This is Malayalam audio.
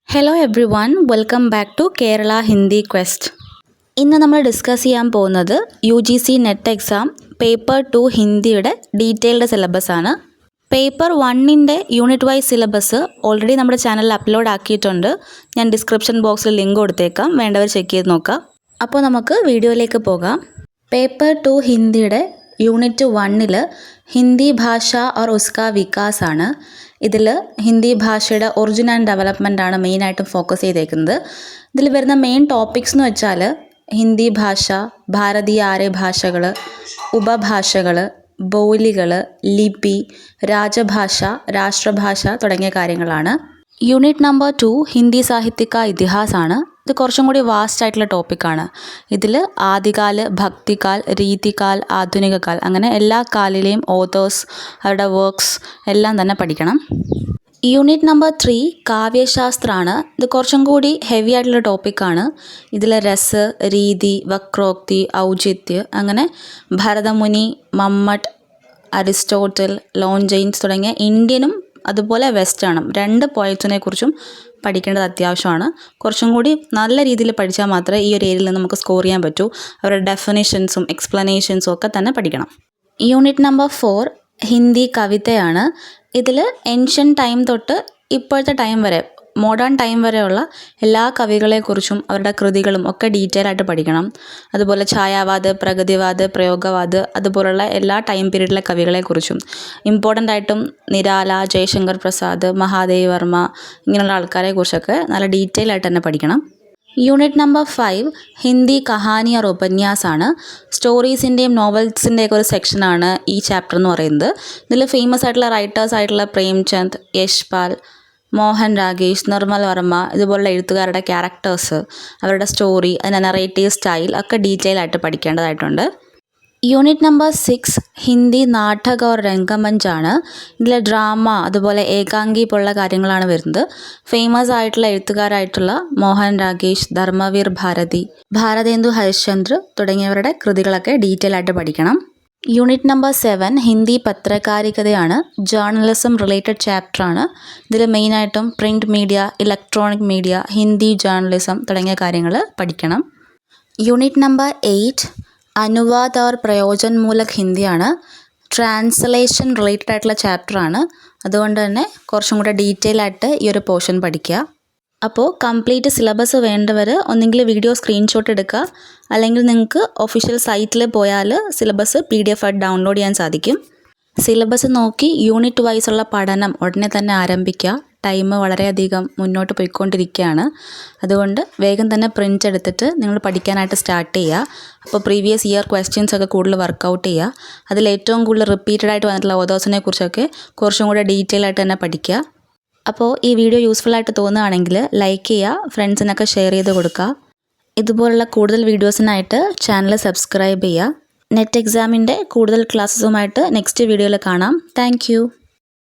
Hello everyone, welcome back to Kerala Hindi quest. ഇന്ന് നമ്മൾ ഡിസ്കസ് ചെയ്യാൻ പോകുന്നത് UGC നെറ്റ് എക്സാം പേപ്പർ 2 ഹിന്ദിയുടെ ഡീറ്റെയിൽഡ് സിലബസ് ആണ്. പേപ്പർ 1ൻ്റെ യൂണിറ്റ് വൈസ് സിലബസ് ഓൾറെഡി നമ്മുടെ ചാനലിൽ അപ്ലോഡ് ആക്കിയിട്ടുണ്ട്. ഞാൻ ഡിസ്ക്രിപ്ഷൻ ബോക്സിൽ ലിങ്ക് കൊടുത്തേക്കാം, വേണ്ടവർ ചെക്ക് ചെയ്ത് നോക്കാം. അപ്പോൾ നമുക്ക് വീഡിയോയിലേക്ക് പോകാം. പേപ്പർ 2 ഹിന്ദിയുടെ യൂണിറ്റ് 1ൽ ഹിന്ദി ഭാഷ ഓർ ഉസ്കാ വികാസ് ആണ്. ഇതിൽ ഹിന്ദി ഭാഷയുടെ ഒറിജിൻ ആൻഡ് ഡെവലപ്മെൻ്റ് ആണ് മെയിനായിട്ടും ഫോക്കസ് ചെയ്തേക്കുന്നത്. ഇതിൽ വരുന്ന മെയിൻ ടോപ്പിക്സ് എന്ന് വെച്ചാൽ ഹിന്ദി ഭാഷ, ഭാരതീയ ആര്യ ഭാഷകൾ, ഉപഭാഷകൾ, ബോലികൾ, ലിപി, രാജഭാഷ, രാഷ്ട്രഭാഷ തുടങ്ങിയ കാര്യങ്ങളാണ്. യൂണിറ്റ് നമ്പർ 2 ഹിന്ദി സാഹിത്യ കാ ഇതിഹാസ് ആണ്. ഇത് കുറച്ചും കൂടി വാസ്റ്റ് ആയിട്ടുള്ള ടോപ്പിക്കാണ്. ഇതിൽ ആദികാൽ, ഭക്തികാൽ, രീതികാൽ, ആധുനിക കാൽ, അങ്ങനെ എല്ലാ കാലിലെയും ഓതേഴ്സ്, അവരുടെ വർക്ക്സ് എല്ലാം തന്നെ പഠിക്കണം. Unit number 3 കാവ്യശാസ്ത്രമാണ്. ഇത് കുറച്ചും കൂടി ഹെവി ആയിട്ടുള്ള ടോപ്പിക്കാണ്. ഇതിൽ രസ്, രീതി, വക്രോക്തി, ഔചിത്യ, അങ്ങനെ ഭരതമുനി, മമ്മട്ട്, അരിസ്റ്റോട്ടിൽ, ലോഞ്ചെയിൻസ് തുടങ്ങിയ ഇന്ത്യനും അതുപോലെ വെസ്റ്റേണും 2 പോയറ്റ്സിനെ കുറിച്ചും പഠിക്കേണ്ടത് അത്യാവശ്യമാണ്. കുറച്ചും കൂടി നല്ല രീതിയിൽ പഠിച്ചാൽ മാത്രമേ ഈ ഒരു ഏരിയയിൽ നിന്ന് നമുക്ക് സ്കോർ ചെയ്യാൻ പറ്റൂ. അവരുടെ ഡെഫിനിഷൻസും എക്സ്പ്ലനേഷൻസും ഒക്കെ തന്നെ പഠിക്കണം. യൂണിറ്റ് നമ്പർ 4 ഹിന്ദി കവിതയാണ്. ഇതിൽ ഏൻഷ്യൻ ടൈം തൊട്ട് ഇപ്പോഴത്തെ ടൈം വരെ, മോഡേൺ ടൈം വരെയുള്ള എല്ലാ കവികളെക്കുറിച്ചും അവരുടെ കൃതികളും ഒക്കെ ഡീറ്റെയിൽ ആയിട്ട് പഠിക്കണം. അതുപോലെ ഛായാവാദ്, പ്രഗതിവാദ്, പ്രയോഗവാദ്, അതുപോലുള്ള എല്ലാ ടൈം പീരീഡിലെ കവികളെക്കുറിച്ചും ഇമ്പോർട്ടൻ്റ് ആയിട്ടും നിരാല, ജയശങ്കർ പ്രസാദ്, മഹാദേവ് വർമ്മ, ഇങ്ങനെയുള്ള ആൾക്കാരെക്കുറിച്ചൊക്കെ നല്ല ഡീറ്റെയിൽ ആയിട്ട് തന്നെ പഠിക്കണം. യൂണിറ്റ് നമ്പർ 5 ഹിന്ദി കഹാനി ഓർ ഉപന്യാസാണ്. സ്റ്റോറീസിൻ്റെയും നോവൽസിൻ്റെയൊക്കെ ഒരു സെക്ഷനാണ് ഈ ചാപ്റ്റർ എന്ന് പറയുന്നത്. ഇതിൽ ഫേമസ് ആയിട്ടുള്ള റൈറ്റേഴ്സ് ആയിട്ടുള്ള പ്രേംചന്ദ്, യശ്പാൽ, മോഹൻ രാഗേഷ്, നിർമ്മൽ വർമ്മ, ഇതുപോലുള്ള എഴുത്തുകാരുടെ ക്യാരക്ടേഴ്സ്, അവരുടെ സ്റ്റോറി, അതിൻ്റെ നറേറ്റീവ് സ്റ്റൈൽ ഒക്കെ ഡീറ്റെയിൽ ആയിട്ട് പഠിക്കേണ്ടതായിട്ടുണ്ട്. യൂണിറ്റ് നമ്പർ 6 ഹിന്ദി നാടക ഓർ രംഗമഞ്ചാണ്. ഇതിൽ ഡ്രാമ, അതുപോലെ ഏകാംഗി പോലുള്ള കാര്യങ്ങളാണ് വരുന്നത്. ഫേമസ് ആയിട്ടുള്ള എഴുത്തുകാരായിട്ടുള്ള മോഹൻ രാഗേഷ്, ധർമ്മവീർ ഭാരതി, ഭാരതേന്ദു ഹരിശ്ചന്ദ്ര തുടങ്ങിയവരുടെ കൃതികളൊക്കെ ഡീറ്റെയിൽ ആയിട്ട് പഠിക്കണം. യൂണിറ്റ് നമ്പർ 7 ഹിന്ദി പത്രകാരികതയാണ്. ജേർണലിസം റിലേറ്റഡ് ചാപ്റ്ററാണ്. ഇതിൽ മെയിനായിട്ടും print media, electronic media, Hindi journalism തുടങ്ങിയ കാര്യങ്ങൾ പഠിക്കണം. യൂണിറ്റ് നമ്പർ 8 അനുവാദ് ഓർ പ്രയോജൻമൂലക് ഹിന്ദിയാണ്. ട്രാൻസ്ലേഷൻ റിലേറ്റഡ് ആയിട്ടുള്ള ചാപ്റ്ററാണ്. അതുകൊണ്ട് തന്നെ കുറച്ചും കൂടെ ഡീറ്റെയിൽ ആയിട്ട് ഈ ഒരു പോർഷൻ പഠിക്കുക. അപ്പോൾ കംപ്ലീറ്റ് സിലബസ് വേണ്ടവർ ഒന്നെങ്കിൽ വീഡിയോ സ്ക്രീൻഷോട്ട് എടുക്കുക, അല്ലെങ്കിൽ നിങ്ങൾക്ക് ഒഫീഷ്യൽ സൈറ്റിൽ പോയാൽ സിലബസ് PDF ആയിട്ട് ഡൗൺലോഡ് ചെയ്യാൻ സാധിക്കും. സിലബസ് നോക്കി യൂണിറ്റ് വൈസുള്ള പഠനം ഉടനെ തന്നെ ആരംഭിക്കുക. ടൈം വളരെയധികം മുന്നോട്ട് പോയിക്കൊണ്ടിരിക്കുകയാണ്. അതുകൊണ്ട് വേഗം തന്നെ പ്രിൻ്റ് എടുത്തിട്ട് നിങ്ങൾ പഠിക്കാനായിട്ട് സ്റ്റാർട്ട് ചെയ്യുക. അപ്പോൾ പ്രീവിയസ് ഇയർ ക്വസ്റ്റ്യൻസ് ഒക്കെ കൂടുതൽ വർക്കൗട്ട് ചെയ്യുക. അതിൽ ഏറ്റവും കൂടുതൽ റിപ്പീറ്റഡ് ആയിട്ട് വന്നിട്ടുള്ള ഓതേഴ്സിനെ കുറിച്ചൊക്കെ കുറച്ചും കൂടെ ഡീറ്റെയിൽ ആയിട്ട് തന്നെ പഠിക്കുക. അപ്പോൾ ഈ വീഡിയോ യൂസ്ഫുൾ ആയിട്ട് തോന്നുകയാണെങ്കിൽ ലൈക്ക് ചെയ്യുക, ഫ്രണ്ട്സിനൊക്കെ ഷെയർ ചെയ്ത് കൊടുക്കുക. ഇതുപോലുള്ള കൂടുതൽ വീഡിയോസിനായിട്ട് ചാനൽ സബ്സ്ക്രൈബ് ചെയ്യുക. നെറ്റ് എക്സാമിൻ്റെ കൂടുതൽ ക്ലാസ്സുമായിട്ട് നെക്സ്റ്റ് വീഡിയോയിൽ കാണാം. താങ്ക്